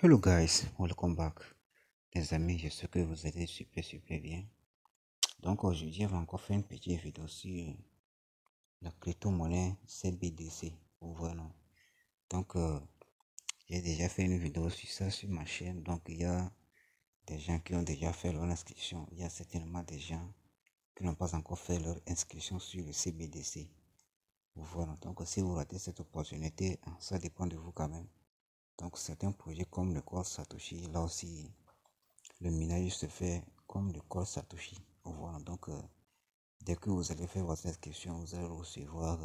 Hello guys, welcome back. Les amis, je sais que vous allez super bien. Donc aujourd'hui, on va encore faire une petite vidéo sur la crypto-monnaie CBDC. Vous voyez, non? Donc j'ai déjà fait une vidéo sur ça sur ma chaîne. Donc il y a des gens qui ont déjà fait leur inscription. Il y a certainement des gens qui n'ont pas encore fait leur inscription sur le CBDC. Vous voyez, non? Donc si vous ratez cette opportunité, ça dépend de vous quand même. Donc certains projets comme le Core Satoshi, là aussi le minage se fait comme le Core Satoshi. Voilà, donc dès que vous allez faire votre inscription, vous allez recevoir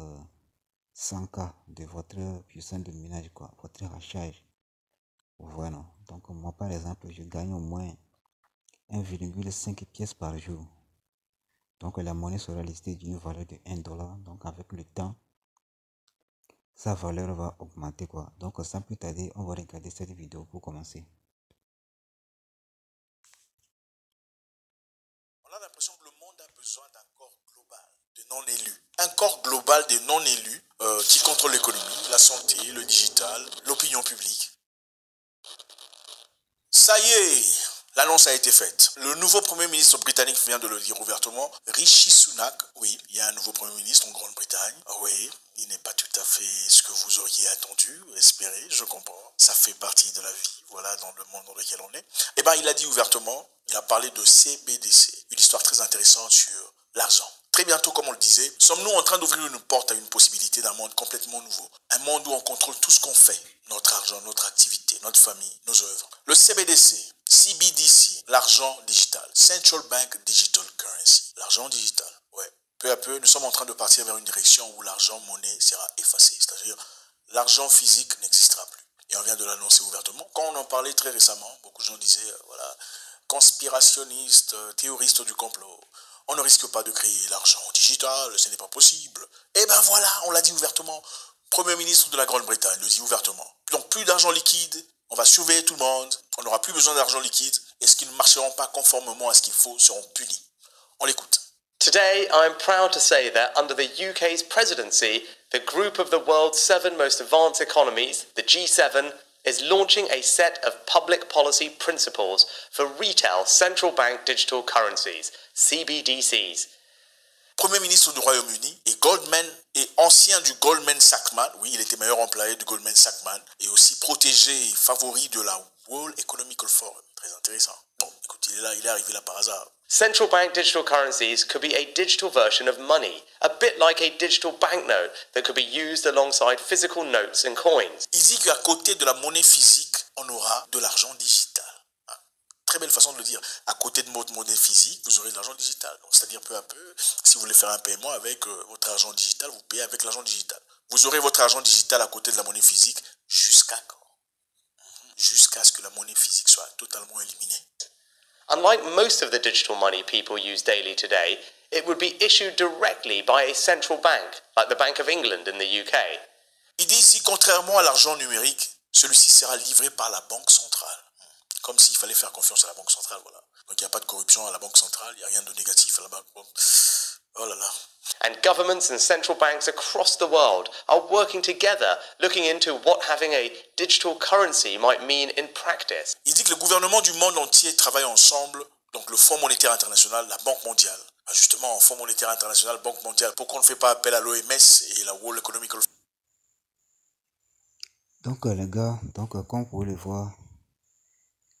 100K de votre puissance de minage, quoi, votre hachage. Voilà, donc moi par exemple, je gagne au moins 1,5 pièces par jour. Donc la monnaie sera listée d'une valeur de 1 $. Donc avec le temps, sa valeur va augmenter, quoi. Donc sans plus tarder, on va regarder cette vidéo pour commencer. On a l'impression que le monde a besoin d'un corps global de non-élus. Un corps global de non-élus qui contrôle l'économie, la santé, le digital, l'opinion publique. Ça y est, l'annonce a été faite. Le nouveau Premier ministre britannique vient de le dire ouvertement. Rishi Sunak, oui, il y a un nouveau Premier ministre en Grande-Bretagne. Oui, il n'est pas tout à fait ce que vous auriez attendu, espéré, je comprends. Ça fait partie de la vie, voilà, dans le monde dans lequel on est. Eh bien, il a dit ouvertement, il a parlé de CBDC, une histoire très intéressante sur l'argent. Très bientôt, comme on le disait, sommes-nous en train d'ouvrir une porte à une possibilité d'un monde complètement nouveau. Un monde où on contrôle tout ce qu'on fait. Notre argent, notre activité, notre famille, nos œuvres. Le CBDC, CBDC, l'argent digital. Central Bank Digital Currency. L'argent digital, ouais. Peu à peu, nous sommes en train de partir vers une direction où l'argent monnaie sera effacé. C'est-à-dire, l'argent physique n'existera plus. Et on vient de l'annoncer ouvertement. Quand on en parlait très récemment, beaucoup de gens disaient, voilà, conspirationnistes, théoristes du complot. On ne risque pas de créer l'argent digital, ce n'est pas possible. Et ben voilà, on l'a dit ouvertement. Premier ministre de la Grande-Bretagne le dit ouvertement. Donc plus d'argent liquide, on va surveiller tout le monde, on n'aura plus besoin d'argent liquide, et ceux qui ne marcheront pas conformément à ce qu'il faut seront punis. On l'écoute. Today, I'm proud to say that under the UK's presidency, the group of the world's 7 most advanced economies, the G7, is launching a set of public policy principles for retail central bank digital currencies, CBDCs. Premier ministre du Royaume-Uni et Goldman et ancien du Goldman Sachs, oui, il était meilleur employé du Goldman Sachs, et aussi protégé et favori de la World Economic Forum. Très intéressant. Bon, écoute, il est arrivé là par hasard. Central bank digital currencies could be a digital version of money, a bit like a digital banknote that could be used alongside physical notes and coins. Il dit qu'à côté de la monnaie physique, on aura de l'argent digital. Très belle façon de le dire. À côté de votre monnaie physique, vous aurez de l'argent digital. C'est-à-dire peu à peu, si vous voulez faire un paiement avec votre argent digital, vous payez avec l'argent digital. Vous aurez votre argent digital à côté de la monnaie physique jusqu'à quand? Jusqu'à ce que la monnaie physique soit totalement éliminée. Unlike most of the digital money people use daily today, it would be issued directly by a central bank, like the Bank of England in the UK. Il dit ici, contrairement à l'argent numérique, celui-ci sera livré par la banque centrale. Comme s'il fallait faire confiance à la banque centrale, voilà. Donc il n'y a pas de corruption à la banque centrale, il n'y a rien de négatif à la banque. Oh là là. And governments and central banks across the world are working together, looking into what having a digital currency might mean in practice. Il dit que le gouvernement du monde entier travaille ensemble, donc le Fonds monétaire international, la Banque mondiale. Justement, Fonds monétaire international, Banque mondiale, pourquoi on ne fait pas appel à l'OMS et la World Economic Forum? Donc les gars, comme vous pouvez le voir,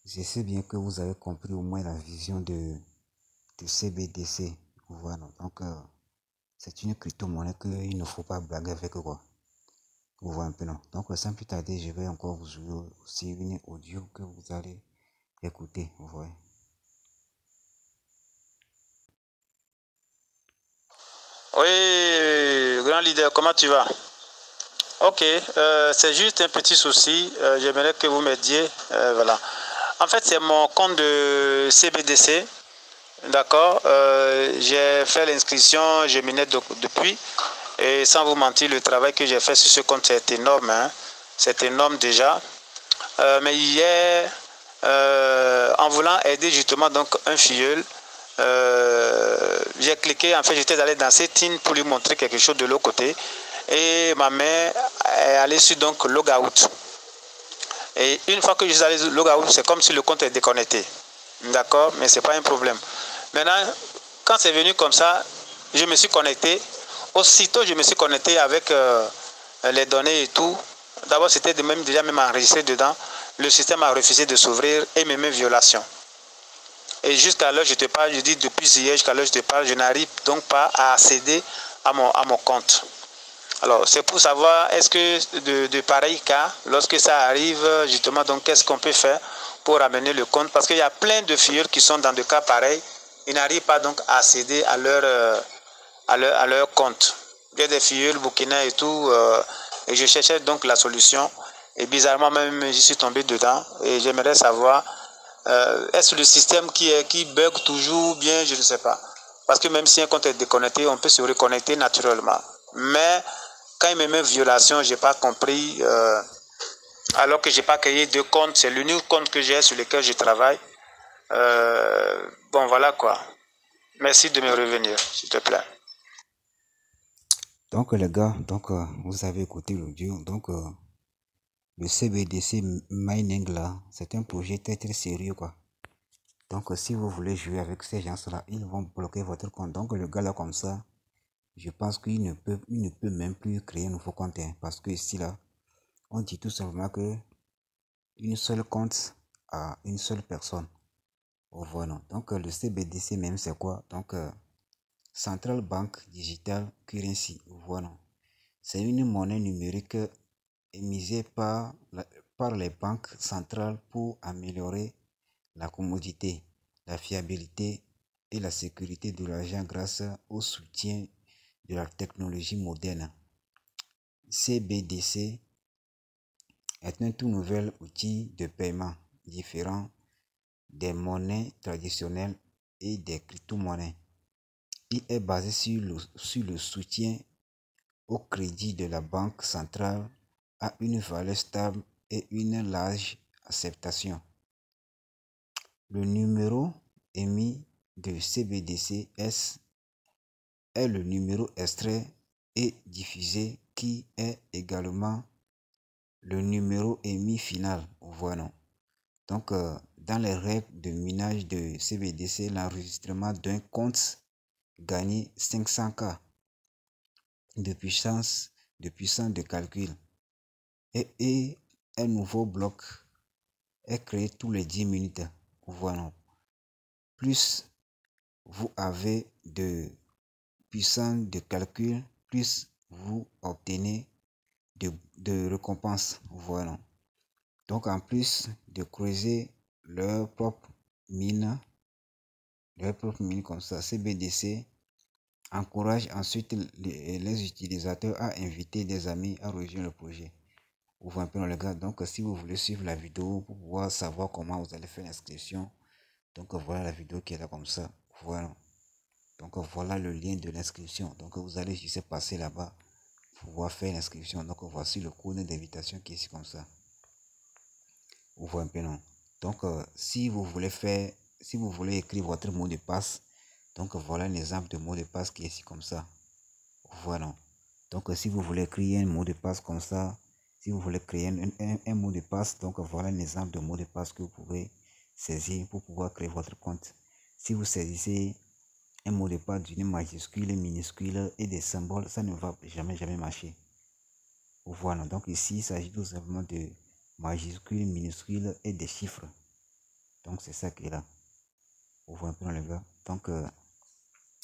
je sais bien que vous avez compris au moins la vision de CBDC. Voilà, donc c'est une crypto-monnaie qu'il ne faut pas blaguer avec, quoi. Vous voyez un peu, non? Donc sans plus tarder, je vais encore vous jouer aussi une audio que vous allez écouter. Vous voyez. Oui, grand leader, comment tu vas? Ok, c'est juste un petit souci. J'aimerais que vous m'aidiez. Voilà. En fait, c'est mon compte de CBDC. D'accord. J'ai fait l'inscription, je m'y depuis. Et sans vous mentir, le travail que j'ai fait sur ce compte, c'est énorme. Hein. C'est énorme déjà. Mais hier, en voulant aider justement donc un filleul, j'ai cliqué, en fait j'étais allé dans Settings pour lui montrer quelque chose de l'autre côté et ma main est allée sur donc Logout. Et une fois que je suis allé logout, c'est comme si le compte est déconnecté. D'accord? Mais ce n'est pas un problème. Maintenant, quand c'est venu comme ça, je me suis connecté. Aussitôt, je me suis connecté avec les données et tout. D'abord, c'était déjà même enregistré dedans. Le système a refusé de s'ouvrir et me met violation. Et jusqu'à l'heure, je te parle, je dis depuis hier jusqu'à l'heure, je te parle, je n'arrive donc pas à accéder à mon compte. Alors, c'est pour savoir, est-ce que de pareils cas, lorsque ça arrive, justement, donc qu'est-ce qu'on peut faire pour amener le compte? Parce qu'il y a plein de filles qui sont dans des cas pareils, ils n'arrivent pas donc à accéder à leur compte. Il y a des filles, le Burkina et tout, et je cherchais donc la solution. Et bizarrement, même, je suis tombé dedans, et j'aimerais savoir, est-ce le système qui bug toujours bien, je ne sais pas. Parce que même si un compte est déconnecté, on peut se reconnecter naturellement. Mais quand il me met violation, je n'ai pas compris. Alors que je n'ai pas créé de compte, c'est l'unique compte que j'ai sur lequel je travaille. Bon, voilà quoi. Merci de me revenir, s'il te plaît. Donc les gars, vous avez écouté l'audio. Donc le CBDC mining là, c'est un projet très très sérieux quoi. Donc si vous voulez jouer avec ces gens-là, ils vont bloquer votre compte. Donc le gars là comme ça, je pense qu'il ne peut même plus créer un nouveau compte. Hein, parce que ici là, on dit tout simplement que une seule compte à une seule personne. Voilà. Donc le CBDC même c'est quoi? Donc Central Bank Digital Currency. Voilà. C'est une monnaie numérique émise par les banques centrales pour améliorer la commodité, la fiabilité et la sécurité de l'argent grâce au soutien de la technologie moderne. CBDC est un tout nouvel outil de paiement différent des monnaies traditionnelles et des crypto-monnaies. Il est basé sur le soutien au crédit de la banque centrale à une valeur stable et une large acceptation. Le numéro émis de CBDC-S est le numéro extrait et diffusé qui est également le numéro émis final. Voilà. Donc, dans les règles de minage de CBDC, l'enregistrement d'un compte gagne 500K de puissance de calcul et un nouveau bloc est créé tous les 10 minutes. Voilà. Plus vous avez de puissance de calcul, plus vous obtenez de récompenses. Voilà. Donc en plus de creuser leur propre mine comme ça, CBDC encourage ensuite les utilisateurs à inviter des amis à rejoindre le projet. Vous voyez un peu les gars. Donc si vous voulez suivre la vidéo pour pouvoir savoir comment vous allez faire l'inscription, donc voilà la vidéo qui est là comme ça. Voilà. Donc voilà le lien de l'inscription. Donc vous allez juste passer là-bas pour pouvoir faire l'inscription. Donc voici le code d'invitation qui est ici comme ça. Vous voyez un peu non. Donc si vous voulez écrire votre mot de passe, donc voilà un exemple de mot de passe qui est ici comme ça. Voilà. Donc si vous voulez créer un mot de passe comme ça, si vous voulez créer un mot de passe, donc voilà un exemple de mot de passe que vous pouvez saisir pour pouvoir créer votre compte. Si vous saisissez un mot de passe d'une majuscule, minuscule et des symboles, ça ne va jamais marcher. Voilà, donc ici il s'agit tout simplement de majuscules, minuscules et des chiffres. Donc c'est ça qui est là. Vous voyez un peu les gars. Donc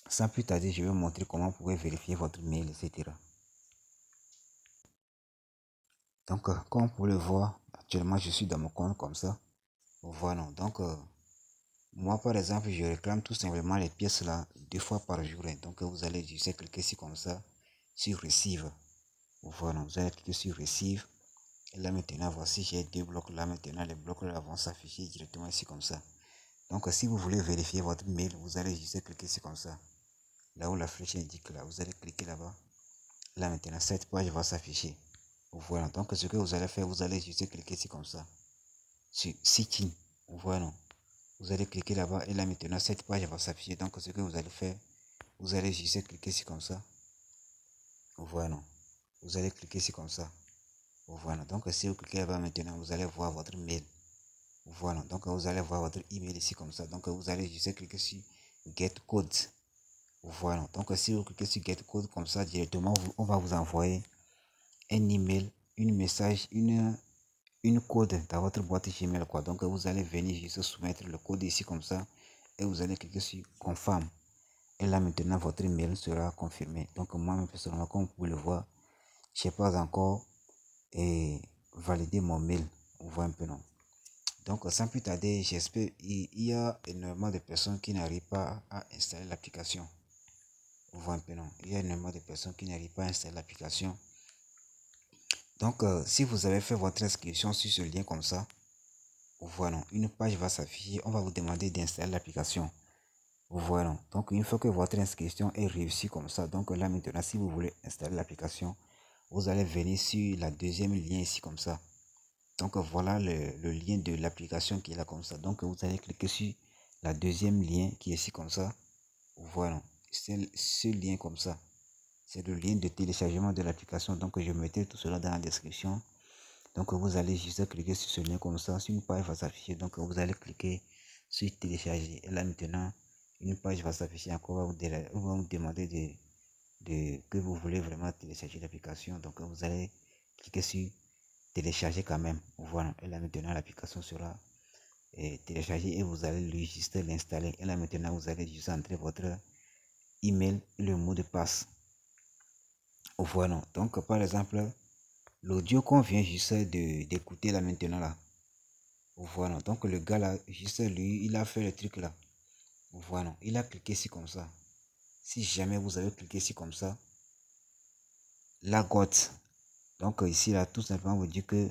sans plus tarder, je vais vous montrer comment vous pouvez vérifier votre mail, etc. Donc comme vous pouvez le voir, actuellement je suis dans mon compte comme ça. Voilà, donc moi par exemple je réclame tout simplement les pièces là 2 fois par jour. Donc vous allez juste cliquer ici comme ça sur Receive. Voilà, vous allez cliquer sur Receive. Et là maintenant voici j'ai 2 blocs là. Maintenant les blocs là vont s'afficher directement ici comme ça. Donc si vous voulez vérifier votre mail, vous allez juste cliquer ici comme ça. Là où la flèche indique là, vous allez cliquer là-bas. Là maintenant cette page va s'afficher. Voilà, donc ce que vous allez faire, vous allez juste cliquer ici comme ça. Sur Sign. Voilà. Vous allez cliquer là-bas et là maintenant cette page va s'afficher. Donc ce que vous allez faire, vous allez juste cliquer ici comme ça. Voilà. Vous allez cliquer ici comme ça. Voilà, donc si vous cliquez là-bas maintenant, vous allez voir votre mail. Voilà, donc vous allez voir votre email ici comme ça. Donc vous allez juste cliquer sur Get Code. Voilà, donc si vous cliquez sur Get Code comme ça, directement, on va vous envoyer un email, une message, une code dans votre boîte Gmail, quoi. Donc vous allez venir juste soumettre le code ici comme ça et vous allez cliquer sur Confirm. Et là maintenant, votre email sera confirmé. Donc moi, personnellement, comme vous pouvez le voir, je n'ai pas encore validé mon mail. Vous voyez un peu, non? Donc, sans plus tarder, j'espère il y a énormément de personnes qui n'arrivent pas à installer l'application. Vous voyez un peu, non? Il y a énormément de personnes qui n'arrivent pas à installer l'application. Donc, si vous avez fait votre inscription sur ce lien comme ça, voilà, une page va s'afficher. On va vous demander d'installer l'application. Voilà, donc une fois que votre inscription est réussie comme ça, donc là maintenant, si vous voulez installer l'application, vous allez venir sur la deuxième lien ici comme ça. Donc voilà le lien de l'application qui est là comme ça. Donc vous allez cliquer sur la deuxième lien qui est ici comme ça. Voilà, c'est ce lien comme ça. C'est le lien de téléchargement de l'application. Donc je mettrai tout cela dans la description. Donc vous allez juste cliquer sur ce lien comme ça. Sur une page va s'afficher. Donc vous allez cliquer sur télécharger. Et là maintenant, une page va s'afficher encore. On va vous demander que vous voulez vraiment télécharger l'application. Donc vous allez cliquer sur télécharger quand même. Voilà. Et là maintenant, l'application sera téléchargée et vous allez juste l'installer. Et là maintenant, vous allez juste entrer votre email et le mot de passe. Voilà. Donc par exemple, l'audio qu'on vient juste d'écouter là maintenant là. Voilà. Donc le gars là, juste lui, il a fait le truc là. Voilà. Il a cliqué ici comme ça. Si jamais vous avez cliqué ici comme ça, la gote. Donc ici là, tout simplement vous dit que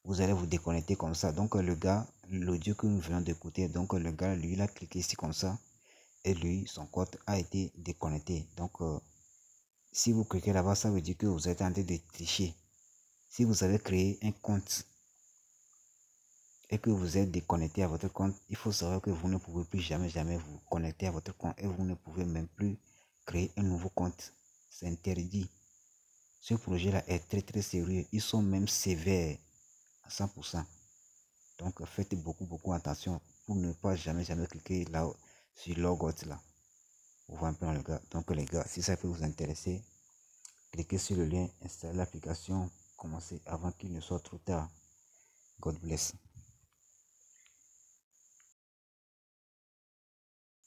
vous allez vous déconnecter comme ça. Donc le gars, l'audio que nous venons d'écouter, donc le gars, lui, il a cliqué ici comme ça. Et lui, son compte a été déconnecté. Donc si vous cliquez là-bas, ça veut dire que vous êtes en train de tricher. Si vous avez créé un compte et que vous êtes déconnecté à votre compte, il faut savoir que vous ne pouvez plus jamais vous connecter à votre compte et vous ne pouvez même plus créer un nouveau compte. C'est interdit. Ce projet-là est très sérieux. Ils sont même sévères à 100%. Donc faites beaucoup attention pour ne pas jamais cliquer là sur logout là. Vous voyez un peu les gars. Donc les gars, si ça peut vous intéresser, cliquez sur le lien, installez l'application, commencez avant qu'il ne soit trop tard. God bless.